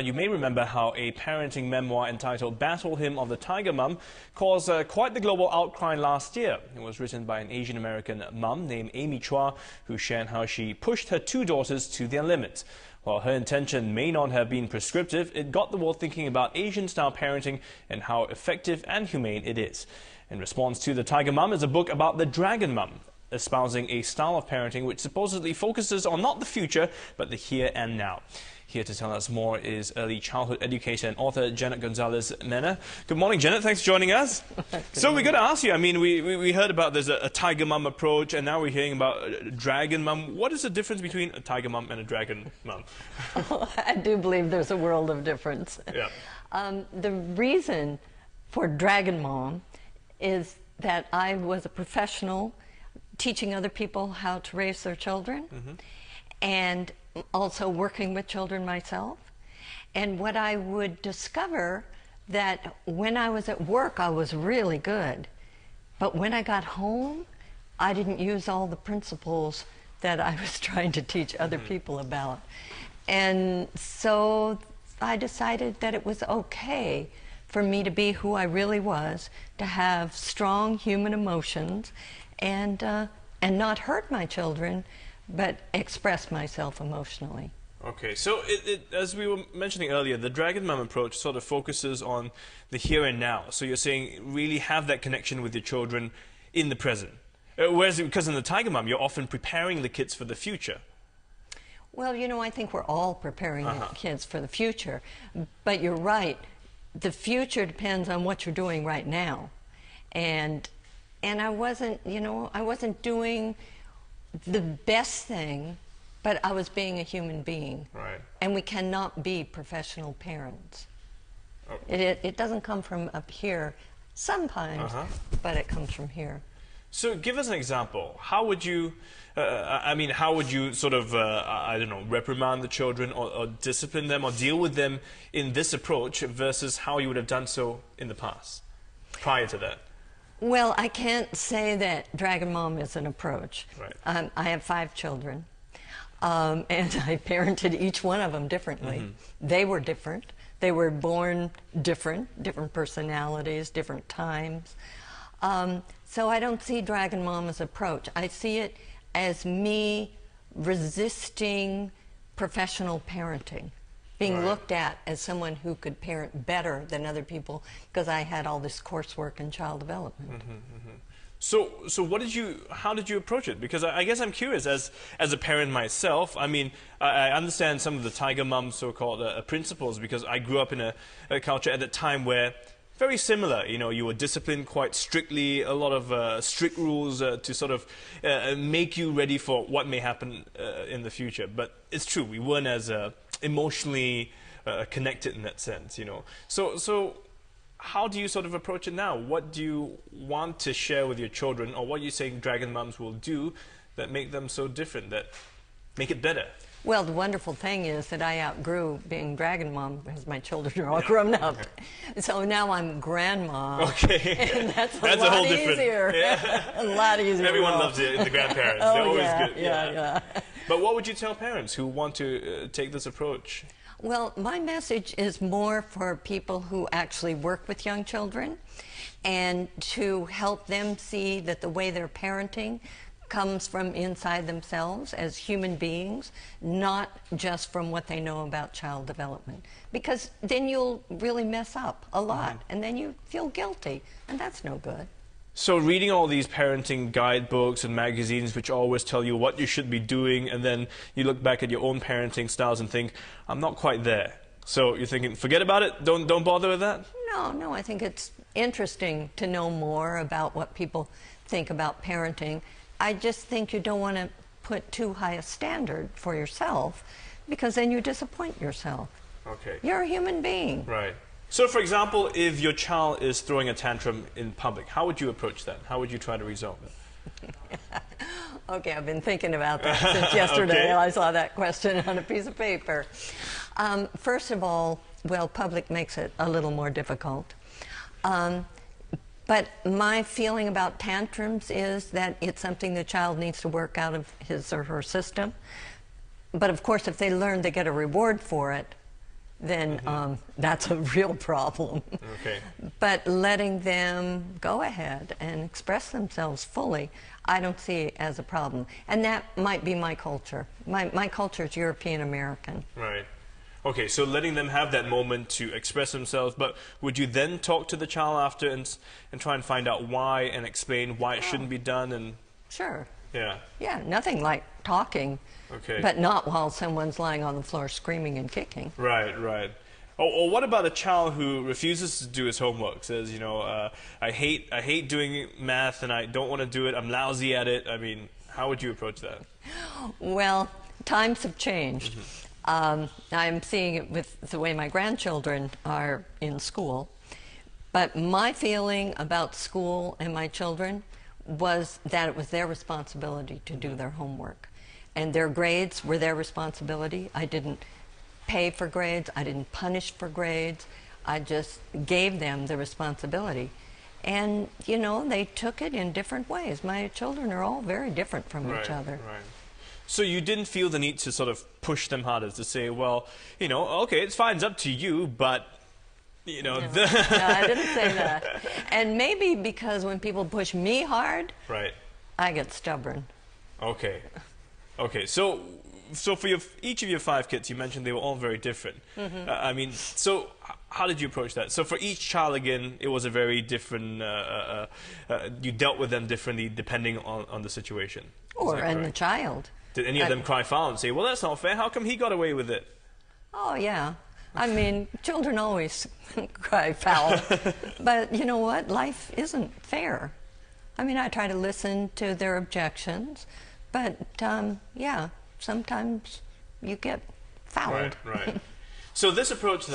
You may remember how a parenting memoir entitled Battle Hymn of the Tiger Mum caused quite the global outcry last year. It was written by an Asian American mum named Amy Chua, who shared how she pushed her two daughters to their limits. While her intention may not have been prescriptive, it got the world thinking about Asian-style parenting and how effective and humane it is. In response to The Tiger Mum is a book about the Dragon Mum, espousing a style of parenting which supposedly focuses on not the future, but the here and now. Here to tell us more is early childhood educator and author Janet Gonzalez-Mena. Good morning, Janet. Thanks for joining us. So we're going to ask you, I mean, we heard about there's a tiger mum approach, and now we're hearing about a dragon mum. What is the difference between a tiger mum and a dragon mum? Oh, I do believe there's a world of difference. Yeah. The reason for dragon mom is that I was a professional teaching other people how to raise their children. And also working with children myself. And what I would discover that when I was at work, I was really good. But when I got home, I didn't use all the principles that I was trying to teach other people about. And so I decided that it was okay for me to be who I really was, to have strong human emotions and not hurt my children, but express myself emotionally. Okay, so as we were mentioning earlier, the Dragon Mum approach sort of focuses on the here and now. So you're saying really have that connection with your children in the present. Whereas, because in the Tiger Mum, you're often preparing the kids for the future. Well, you know, I think we're all preparing the kids for the future. But you're right, the future depends on what you're doing right now. And I wasn't, you know, I wasn't doing the best thing, but I was being a human being. Right. And we cannot be professional parents. Oh. It doesn't come from up here sometimes, but it comes from here. So give us an example. How would you, how would you sort of, I don't know, reprimand the children or discipline them or deal with them in this approach versus how you would have done so in the past, prior to that? Well, I can't say that Dragon Mom is an approach. Right. I have 5 children, and I parented each one of them differently. They were different. They were born different personalities, different times. So I don't see Dragon Mom as an approach. I see it as me resisting professional parenting. Being looked at as someone who could parent better than other people because I had all this coursework in child development. So how did you approach it? Because I guess I'm curious, as a parent myself, I mean, I understand some of the Tiger Mum so-called principles because I grew up in a culture at that time where very similar, you know, you were disciplined quite strictly, a lot of strict rules to sort of make you ready for what may happen in the future. But it's true, we weren't as emotionally connected in that sense, you know. So how do you sort of approach it now? What do you want to share with your children, or what are you saying Dragon Mums will do that make them so different, that make it better? Well, the wonderful thing is that I outgrew being Dragon Mom because my children are all grown up. So now I'm Grandma. Okay. And that's a a lot whole different, easier. Yeah. A lot easier. Everyone loves the grandparents. Oh, they're always yeah, good. Yeah. But what would you tell parents who want to take this approach? Well, my message is more for people who actually work with young children and to help them see that the way they're parenting comes from inside themselves as human beings, not just from what they know about child development. Because then you'll really mess up a lot, and then you feel guilty, and that's no good. So reading all these parenting guidebooks and magazines which always tell you what you should be doing, and then you look back at your own parenting styles and think, I'm not quite there. So you're thinking, forget about it, don't bother with that? No, I think it's interesting to know more about what people think about parenting. I just think you don't want to put too high a standard for yourself because then you disappoint yourself. Okay. You're a human being. Right. So, for example, if your child is throwing a tantrum in public, how would you approach that? How would you try to resolve it? Okay, I've been thinking about that since yesterday. I saw that question on a piece of paper. First of all, well, public makes it a little more difficult. But my feeling about tantrums is that it's something the child needs to work out of his or her system. But of course, if they learn they get a reward for it, then that's a real problem. Okay. But letting them go ahead and express themselves fully, I don't see as a problem. And that might be my culture. My culture is European American. Right. Okay, so letting them have that moment to express themselves, but would you then talk to the child after and try and find out why and explain why it shouldn't be done? And Sure. yeah. Yeah, nothing like talking, Okay. but not while someone's lying on the floor screaming and kicking. Right, right. Or what about a child who refuses to do his homework? Says, you know, I hate doing math and I don't want to do it. I'm lousy at it. I mean, how would you approach that? Well, times have changed. I'm seeing it with the way my grandchildren are in school. But my feeling about school and my children was that it was their responsibility to do their homework. And their grades were their responsibility. I didn't pay for grades. I didn't punish for grades. I just gave them the responsibility. And, you know, they took it in different ways. My children are all very different from each other. Right. So you didn't feel the need to sort of push them harder to say, well, you know, okay, it's fine, it's up to you, but, you know... No, I didn't say that. And maybe because when people push me hard, right, I get stubborn. Okay. Okay, so for each of your 5 kids, you mentioned they were all very different. I mean, so how did you approach that? So for each child, again, it was a very different, you dealt with them differently depending on the situation. And the child. Did any of them cry foul and say, well, that's not fair, how come he got away with it? Oh, yeah. I mean, children always cry foul. But you know what? Life isn't fair. I mean, I try to listen to their objections, but yeah, sometimes you get fouled. Right. So this approach,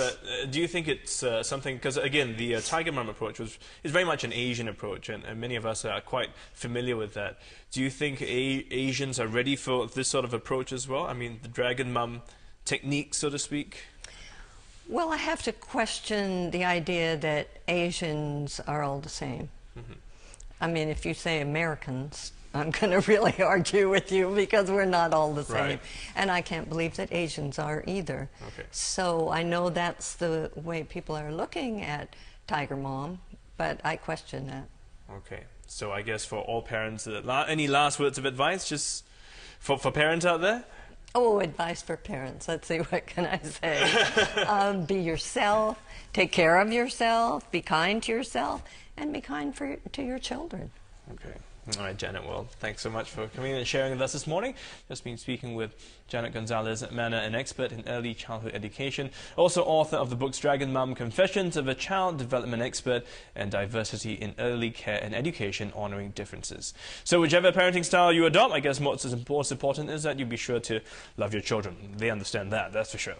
do you think it's something, because again, the Tiger Mum approach is very much an Asian approach, and many of us are quite familiar with that. Do you think Asians are ready for this sort of approach as well? I mean, the Dragon Mum technique, so to speak? Well, I have to question the idea that Asians are all the same. I mean, if you say Americans, I'm going to really argue with you because we're not all the same. Right. And I can't believe that Asians are either. Okay. So I know that's the way people are looking at Tiger Mom, but I question that. Okay. So I guess for all parents, any last words of advice just for parents out there? Oh, advice for parents. Let's see, what can I say? Be yourself, take care of yourself, be kind to yourself, and be kind to your children. Okay. All right, Janet, well, thanks so much for coming in and sharing with us this morning. Just been speaking with Janet Gonzalez-Manner, an expert in early childhood education, also author of the books Dragon Mum, Confessions of a Child Development Expert, and Diversity in Early Care and Education, Honoring Differences. So whichever parenting style you adopt, I guess what's most important is that you be sure to love your children. They understand that, that's for sure.